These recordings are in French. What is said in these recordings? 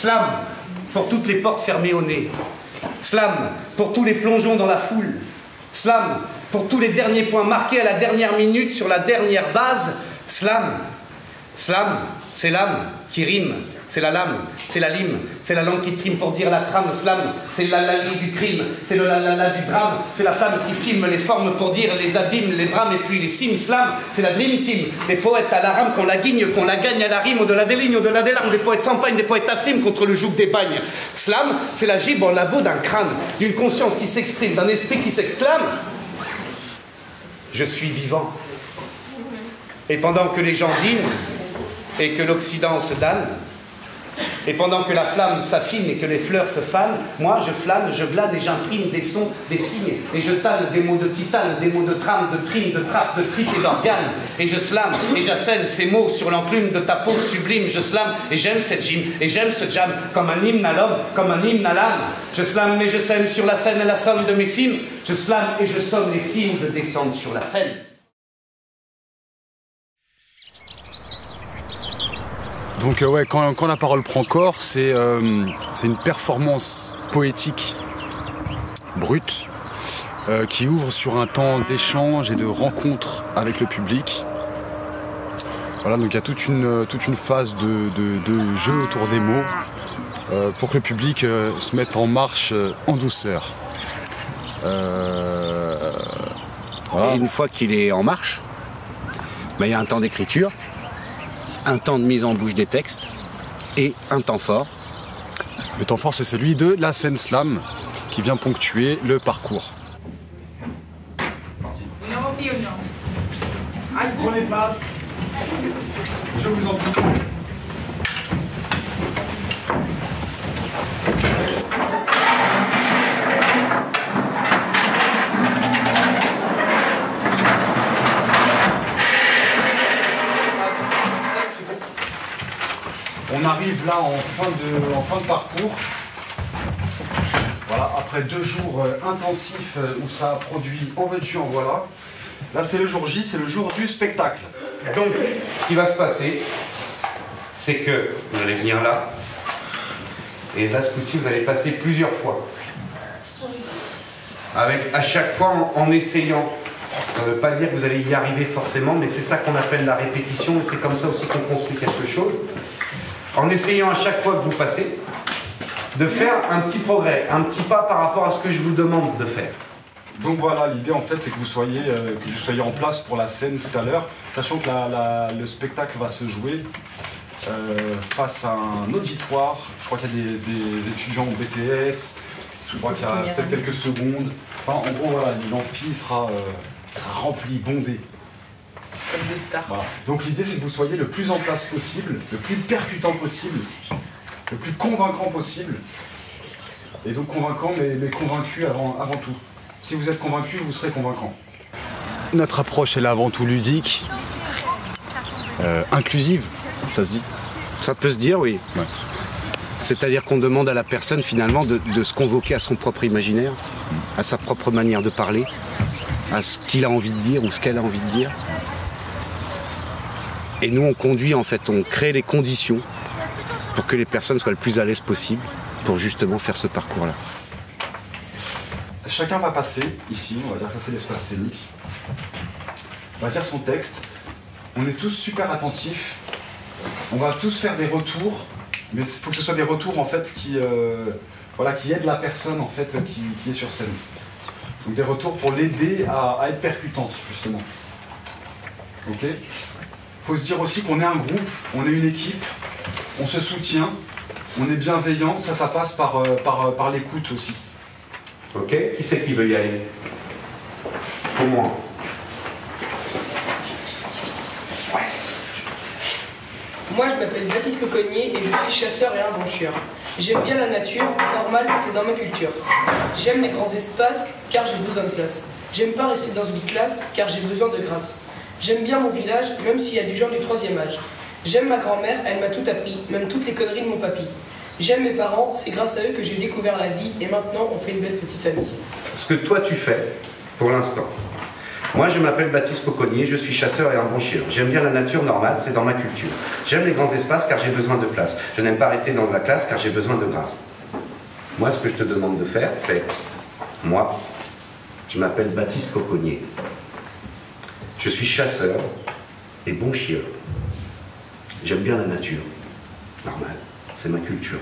Slam pour toutes les portes fermées au nez. Slam pour tous les plongeons dans la foule. Slam pour tous les derniers points marqués à la dernière minute sur la dernière base. Slam. Slam, c'est l'âme qui rime. C'est la lame, c'est la lime, c'est la langue qui trime pour dire la trame. Slam, c'est l'alali du crime, c'est le la du drame. C'est la flamme qui filme les formes pour dire les abîmes, les brames et puis les cimes. Slam, c'est la dream team, des poètes à la rame qu'on la guigne, qu'on la gagne à la rime. Au-delà des lignes, au-delà des larmes, des poètes sans pagne, des poètes afflimes contre le joug des bagnes. Slam, c'est la gibbe en labo d'un crâne, d'une conscience qui s'exprime, d'un esprit qui s'exclame. Je suis vivant. Et pendant que les gens dînent et que l'Occident se damne, et pendant que la flamme s'affine et que les fleurs se fanent, moi je flâne, je glane et j'imprime des sons, des signes, et je tanne des mots de titane, des mots de trame, de trime, de trappe, de tripe et d'organe, et je slame et j'assène ces mots sur l'enclume de ta peau sublime, je slame et j'aime cette gym, et j'aime ce jam, comme un hymne à l'homme, comme un hymne à l'âme, je slame et je sème sur la scène la somme de mes cimes, je slame et je somme les cimes de descendre sur la scène. Donc ouais, quand la parole prend corps, c'est une performance poétique brute qui ouvre sur un temps d'échange et de rencontre avec le public. Voilà, donc il y a toute une phase de jeu autour des mots pour que le public se mette en marche en douceur. Voilà. Et une fois qu'il est en marche, il y a un temps d'écriture, un temps de mise en bouche des textes et un temps fort. Le temps fort, c'est celui de la scène slam qui vient ponctuer le parcours. Prenez place. Je vous en prie. On arrive là en fin de parcours. Voilà, après 2 jours intensifs où ça a produit en veux-tu en voilà. Là c'est le jour J, c'est le jour du spectacle. Donc, ce qui va se passer, c'est que vous allez venir là, et là ce coup-ci vous allez passer plusieurs fois. Avec à chaque fois en essayant. Ça ne veut pas dire que vous allez y arriver forcément, mais c'est ça qu'on appelle la répétition, et c'est comme ça aussi qu'on construit quelque chose. En essayant à chaque fois que vous passez, de faire un petit progrès, un petit pas par rapport à ce que je vous demande de faire. Donc voilà, l'idée en fait c'est que vous soyez en place pour la scène tout à l'heure, sachant que le spectacle va se jouer face à un auditoire. Je crois qu'il y a des étudiants en BTS, je crois qu'il y a peut-être quelques secondes. Enfin, en gros voilà, l'amphi sera rempli, bondé. Comme des stars. Voilà. Donc l'idée c'est que vous soyez le plus en place possible, le plus percutant possible, le plus convaincant possible. Et donc convaincant mais convaincu avant tout. Si vous êtes convaincu, vous serez convaincant. Notre approche elle est avant tout ludique, inclusive, ça se dit? Ça peut se dire, oui. Ouais. C'est-à-dire qu'on demande à la personne finalement de se convoquer à son propre imaginaire, à sa propre manière de parler, à ce qu'il a envie de dire ou ce qu'elle a envie de dire. Et nous on conduit en fait, on crée les conditions pour que les personnes soient le plus à l'aise possible pour justement faire ce parcours-là. Chacun va passer ici, on va dire que ça c'est l'espace scénique. On va dire son texte. On est tous super attentifs. On va tous faire des retours, mais il faut que ce soit des retours en fait qui aident la personne en fait qui est sur scène. Donc des retours pour l'aider à être percutante justement. Ok ? Faut se dire aussi qu'on est un groupe, on est une équipe, on se soutient, on est bienveillant, ça passe par l'écoute aussi. Ok? Qui c'est qui veut y aller? Pour moi. Moi, je m'appelle Baptiste Coconnier et je suis chasseur et inventurier. J'aime bien la nature, normal, c'est dans ma culture. J'aime les grands espaces, car j'ai besoin de place. J'aime pas rester dans une classe, car j'ai besoin de grâce. J'aime bien mon village, même s'il y a des gens du 3e âge. J'aime ma grand-mère, elle m'a tout appris, même toutes les conneries de mon papy. J'aime mes parents, c'est grâce à eux que j'ai découvert la vie et maintenant on fait une belle petite famille. Ce que toi tu fais, pour l'instant, Moi, je m'appelle Baptiste Coconnier, je suis chasseur et un bon chien. J'aime bien la nature normale, c'est dans ma culture. J'aime les grands espaces car j'ai besoin de place. Je n'aime pas rester dans la classe car j'ai besoin de grâce. Moi, ce que je te demande de faire, c'est... Moi, je m'appelle Baptiste Coconnier. Je suis chasseur et bon chien. J'aime bien la nature. Normal, c'est ma culture.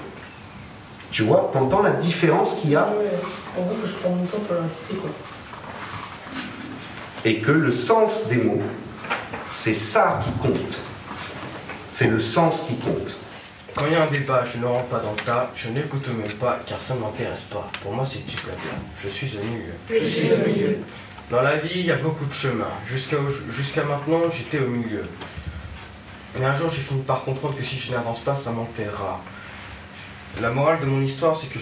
Tu vois, t'entends la différence qu'il y a? Ouais, en gros, je prends mon temps pour la citer, quoi. Et que le sens des mots, c'est ça qui compte. C'est le sens qui compte. Quand il y a un débat, je ne rentre pas dans le tas, je n'écoute même pas, car ça ne m'intéresse pas. Pour moi, c'est du blabla. Je suis au milieu. Je suis au milieu. Dans la vie, il y a beaucoup de chemins. Jusqu'à maintenant, j'étais au milieu. Mais un jour, j'ai fini par comprendre que si je n'avance pas, ça m'enterrera. La morale de mon histoire, c'est que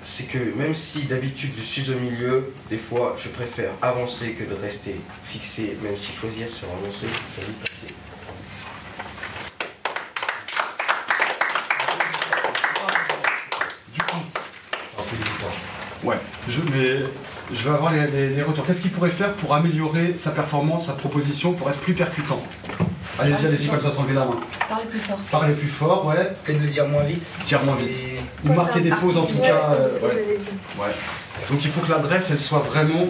c'est que même si d'habitude je suis au milieu, des fois, je préfère avancer que de rester fixé, même si choisir se renoncer, c'est vite passé. Du coup, ouais, je vais avoir les retours. Qu'est-ce qu'il pourrait faire pour améliorer sa performance, sa proposition, pour être plus percutant? Allez-y, comme ça, sans lever la main. Parlez plus fort. Parlez plus fort, ouais. Peut-être le dire moins vite. Dire moins vite. Ou marquer des pauses en tout cas. Ouais. Donc il faut que l'adresse, elle soit vraiment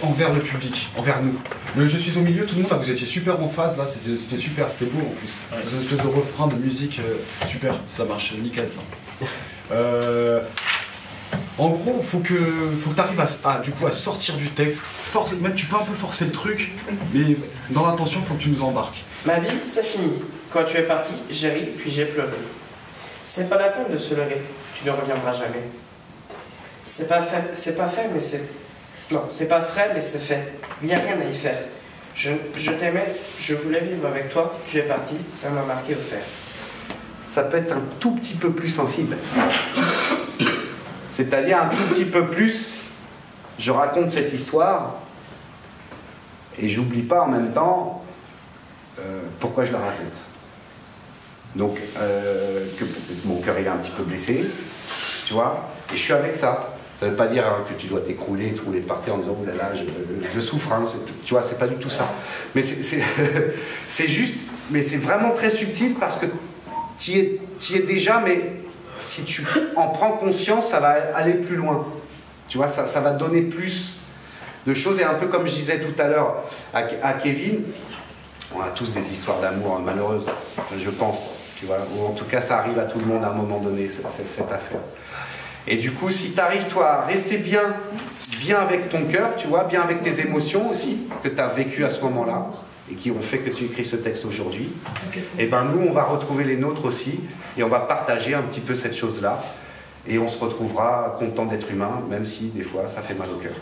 envers le public, envers nous. Le je suis au milieu, tout le monde, là, vous étiez super en phase, là, c'était super, c'était beau en plus. Ouais. C'est une espèce de refrain de musique, super, ça marche, nickel ça. En gros, faut que tu arrives à sortir du texte. Même tu peux un peu forcer le truc, mais dans l'intention, il faut que tu nous embarques. Ma vie, c'est fini. Quand tu es parti, j'ai ri, puis j'ai pleuré. C'est pas la peine de se lever, tu ne reviendras jamais. C'est pas fait, mais c'est... Non, c'est pas frais, mais c'est fait. Il n'y a rien à y faire. Je t'aimais, je voulais vivre avec toi, tu es parti, ça m'a marqué au fer. Ça peut être un tout petit peu plus sensible. C'est-à-dire un tout petit peu plus, je raconte cette histoire et j'oublie pas en même temps pourquoi je la raconte. Donc, que peut-être mon cœur est un petit peu blessé, tu vois, et je suis avec ça. Ça ne veut pas dire que tu dois t'écrouler, te rouler par terre en disant « Oh là là, je souffre hein. », tu vois, c'est pas du tout ça. Mais c'est juste, mais c'est vraiment très subtil parce que tu y es déjà, mais si tu en prends conscience, ça va aller plus loin. Tu vois, ça va donner plus de choses. Et un peu comme je disais tout à l'heure à Kevin, on a tous des histoires d'amour malheureuses, je pense. Tu vois, ou en tout cas, ça arrive à tout le monde à un moment donné, cette affaire. Et du coup, si tu arrives, toi, à rester bien avec ton cœur, tu vois, bien avec tes émotions aussi, que tu as vécues à ce moment-là, et qui ont fait que tu écris ce texte aujourd'hui, et ben nous, on va retrouver les nôtres aussi, et on va partager un petit peu cette chose-là, et on se retrouvera content d'être humain, même si, des fois, ça fait mal au cœur.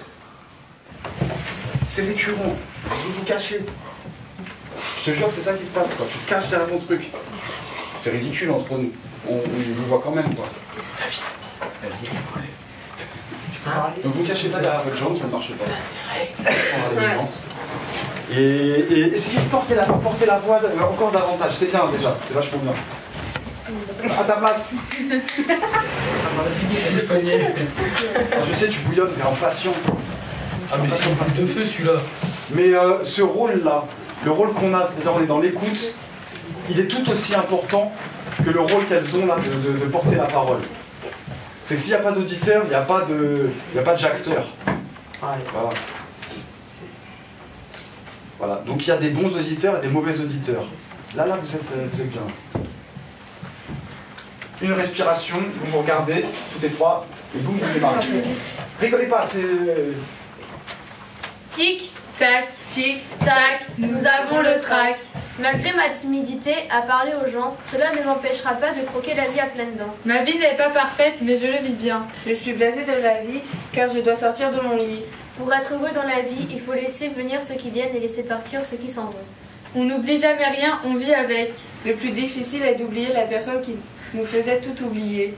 C'est récurrent, vous vous cachez. Je te jure que c'est ça qui se passe, quoi. Tu te caches derrière ton truc. C'est ridicule entre nous. On vous voit quand même, quoi. Donc vous cachez pas derrière votre jambe, ça ne marche pas. Et essayez de porter la voix encore davantage. C'est bien déjà, c'est vachement bien. À ta place. Je sais, tu bouillonnes, mais en patient. Ah mais c'est un passe de feu celui-là. Mais ce rôle-là, le rôle qu'on a, c'est-à-dire on est dans l'écoute, il est tout aussi important que le rôle qu'elles ont là de porter la parole. C'est que s'il n'y a pas d'auditeur, il n'y a pas de jacteur. Voilà. Voilà. Donc il y a des bons auditeurs et des mauvais auditeurs. Là, vous êtes bien. Une respiration, vous vous regardez, tous les trois, et boum, vous démarrez. Rigolez pas, c'est... Tic, tac, nous avons le trac. Malgré ma timidité à parler aux gens, cela ne m'empêchera pas de croquer la vie à pleines dents. Ma vie n'est pas parfaite, mais je le vis bien. Je suis blasée de la vie, car je dois sortir de mon lit. Pour être heureux dans la vie, il faut laisser venir ceux qui viennent et laisser partir ceux qui s'en vont. On n'oublie jamais rien, on vit avec. Le plus difficile est d'oublier la personne qui nous faisait tout oublier.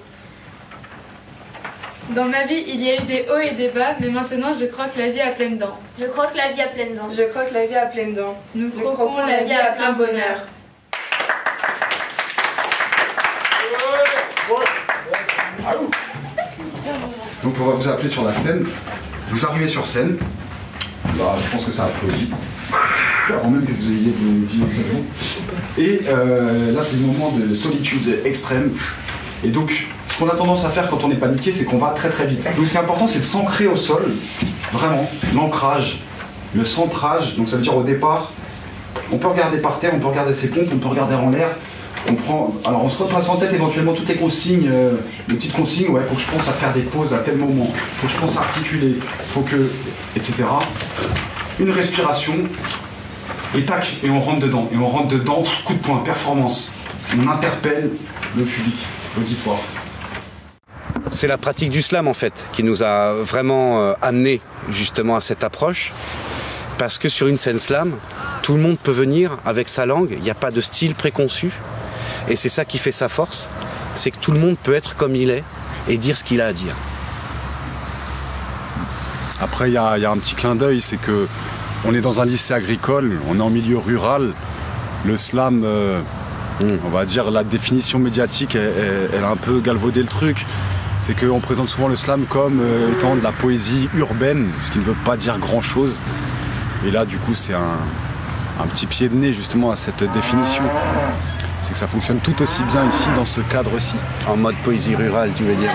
Dans ma vie, il y a eu des hauts et des bas, mais maintenant je croque la vie à pleines dents. Je croque la vie à pleines dents. Je croque la vie à pleines dents. Nous croquons la vie à plein bonheur. Donc on va vous appeler sur la scène. Vous arrivez sur scène. Bah, je pense que ça applaudit. Avant même que vous ayez dit un seul mot. Et là, c'est le moment de solitude extrême. Et donc, ce qu'on a tendance à faire quand on est paniqué, c'est qu'on va très très vite. Donc, ce qui est important, c'est de s'ancrer au sol. Vraiment, l'ancrage, le centrage. Donc, ça veut dire au départ, on peut regarder par terre, on peut regarder ses pompes, on peut regarder en l'air. Alors on se repasse en tête éventuellement toutes les consignes, les petites consignes, ouais, faut que je pense à faire des pauses à tel moment, faut que je pense à articuler, faut que, etc. Une respiration, et tac, et on rentre dedans, coup de poing, performance. On interpelle le public, l'auditoire. C'est la pratique du slam en fait qui nous a vraiment amené justement à cette approche, parce que sur une scène slam, tout le monde peut venir avec sa langue, il n'y a pas de style préconçu. Et c'est ça qui fait sa force, c'est que tout le monde peut être comme il est et dire ce qu'il a à dire. Après, il y a un petit clin d'œil, c'est que on est dans un lycée agricole, on est en milieu rural. Le slam, on va dire, la définition médiatique, elle a un peu galvaudé le truc. C'est qu'on présente souvent le slam comme étant de la poésie urbaine, ce qui ne veut pas dire grand-chose. Et là, du coup, c'est un petit pied de nez justement à cette définition. C'est que ça fonctionne tout aussi bien ici, dans ce cadre-ci. En mode poésie rurale, tu veux dire?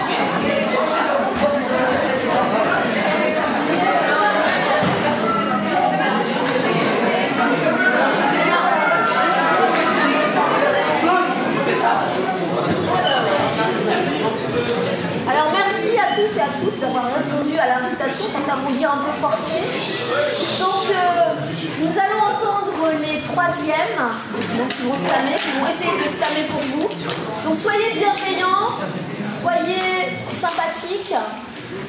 Alors merci à tous et à toutes d'avoir répondu à l'invitation, ça m'a dit un peu forcé. Donc nous allons entendre les troisièmes, donc qui vont slammer, qui vont essayer de slammer pour vous. Donc soyez bienveillants, soyez sympathiques,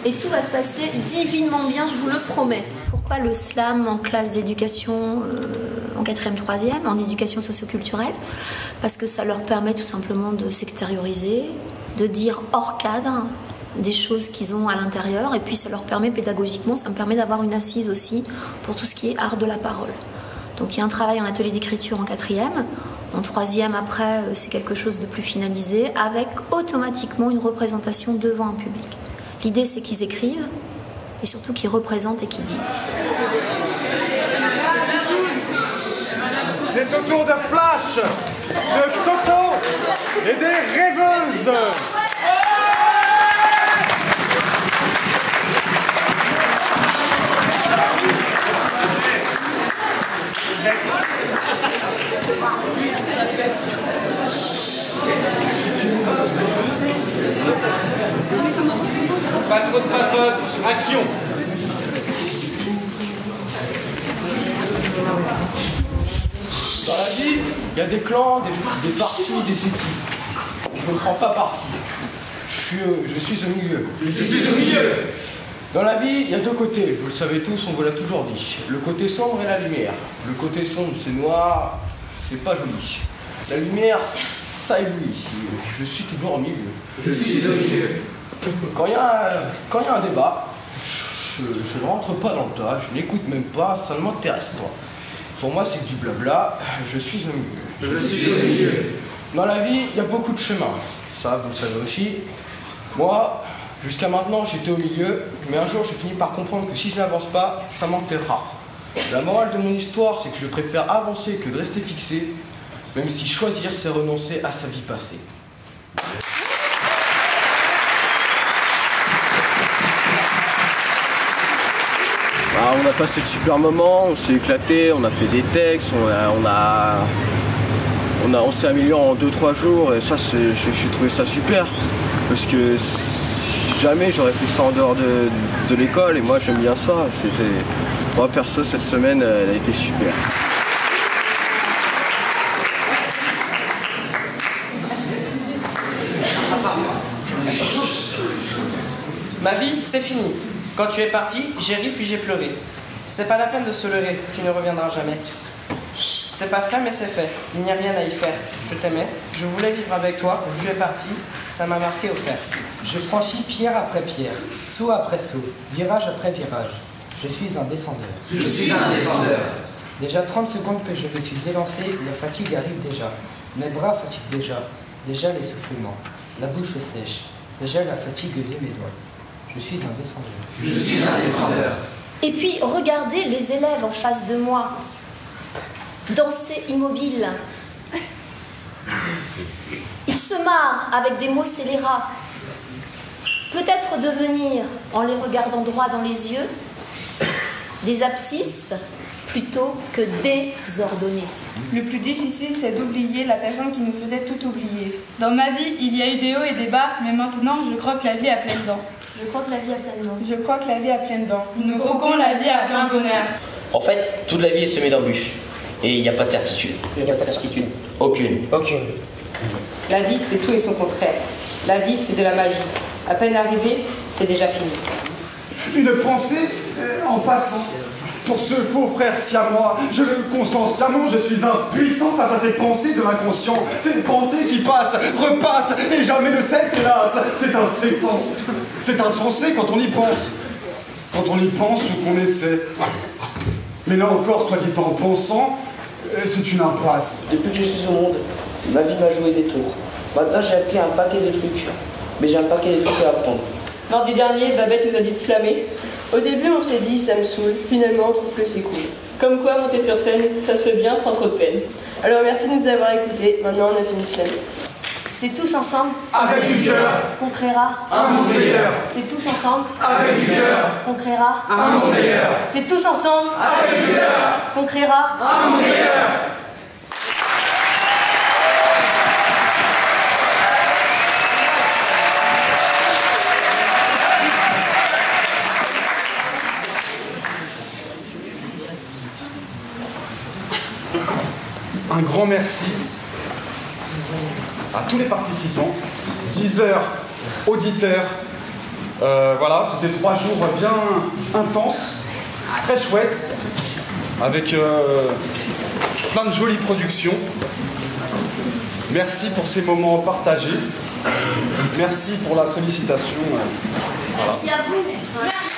et tout va se passer divinement bien, je vous le promets. Pourquoi le slam en classe d'éducation en 4e, 3e, en éducation socioculturelle? Parce que ça leur permet tout simplement de s'extérioriser, de dire hors cadre des choses qu'ils ont à l'intérieur, et puis ça leur permet pédagogiquement, ça me permet d'avoir une assise aussi pour tout ce qui est art de la parole. Donc il y a un travail en atelier d'écriture en 4e, en 3e après c'est quelque chose de plus finalisé, avec automatiquement une représentation devant un public. L'idée c'est qu'ils écrivent, et surtout qu'ils représentent et qu'ils disent. C'est au tour de Flash, de Toto et des rêveuses. Pas trop de papote, action. Dans la vie, il y a des clans, des partis, des équipes. Je ne prends pas parti. Je suis au milieu. Je suis au milieu. Dans la vie, il y a deux côtés. Vous le savez tous, on vous l'a toujours dit. Le côté sombre et la lumière. Le côté sombre, c'est noir, c'est pas joli. La lumière, ça éblouit. Je suis toujours au milieu. Je suis au milieu. Quand il y a un débat, je ne rentre pas dans le tas, je n'écoute même pas, ça ne m'intéresse pas. Pour moi, c'est du blabla, je suis au milieu. Je suis au milieu. Dans la vie, il y a beaucoup de chemins. Ça, vous le savez aussi. Moi, jusqu'à maintenant, j'étais au milieu, mais un jour, j'ai fini par comprendre que si je n'avance pas, ça m'enterrera. La morale de mon histoire, c'est que je préfère avancer que de rester fixé, même si choisir, c'est renoncer à sa vie passée. On a passé de super moments, on s'est éclaté, on a fait des textes, on s'est amélioré en 2-3 jours, et ça, j'ai trouvé ça super, parce que jamais j'aurais fait ça en dehors de l'école, et moi j'aime bien ça. Moi perso, cette semaine, elle a été super. Ma vie, c'est fini. Quand tu es parti, j'ai ri puis j'ai pleuré. C'est pas la peine de se leurrer, tu ne reviendras jamais. C'est pas fait, mais c'est fait. Il n'y a rien à y faire. Je t'aimais, je voulais vivre avec toi. Tu es parti, ça m'a marqué au fer. Je franchis pierre après pierre, saut après saut, virage après virage. Je suis un descendeur. Je suis un descendeur. Déjà 30 secondes que je me suis élancé, la fatigue arrive déjà. Mes bras fatiguent déjà, déjà l'essoufflement. La bouche sèche, déjà la fatigue liée mes doigts. Je suis un descendeur. Je suis un descendeur. Et puis, regardez les élèves en face de moi, danser immobile. Ils se marrent avec des mots scélérats. Peut-être devenir, en les regardant droit dans les yeux, des abscisses plutôt que désordonnés. Le plus difficile, c'est d'oublier la personne qui nous faisait tout oublier. Dans ma vie, il y a eu des hauts et des bas, mais maintenant, je crois que la vie a plein dents. Je crois que la vie a plein dents. Je crois que la vie a plein dents. Nous croquons la vie à plein bonheur. En fait, toute la vie est semée d'embûches. Et il n'y a pas de certitude. Il n'y a pas de certitude. Aucune. Aucune. La vie, c'est tout et son contraire. La vie, c'est de la magie. À peine arrivé, c'est déjà fini. Une pensée en passant. Pour ce faux frère siamois, je le consens sciemment, je suis impuissant face à ces pensées de l'inconscient. Ces pensées qui passent, repassent et jamais ne cessent, hélas. C'est incessant. C'est insensé quand on y pense. Quand on y pense ou qu'on essaie. Mais là encore, soit dit en pensant, c'est une impasse. Depuis que je suis au monde, ma vie m'a joué des tours. Maintenant, j'ai appris un paquet de trucs. Mais j'ai un paquet de trucs à apprendre. Mardi dernier, Babette nous a dit de slammer. Au début, on s'est dit, ça me saoule. Finalement, on trouve que c'est cool. Comme quoi, monter sur scène, ça se fait bien, sans trop de peine. Alors, merci de nous avoir écoutés. Maintenant, on a fini de slammer. C'est tous ensemble, avec du cœur, qu'on créera un monde meilleur. C'est tous ensemble, avec du cœur, qu'on créera un monde meilleur. C'est tous ensemble, avec du cœur, qu'on créera un monde meilleur. Un grand merci à tous les participants, 10 heures auditeurs. Voilà, c'était 3 jours bien intenses, très chouettes, avec plein de jolies productions. Merci pour ces moments partagés. Merci pour la sollicitation. Merci à vous. Merci.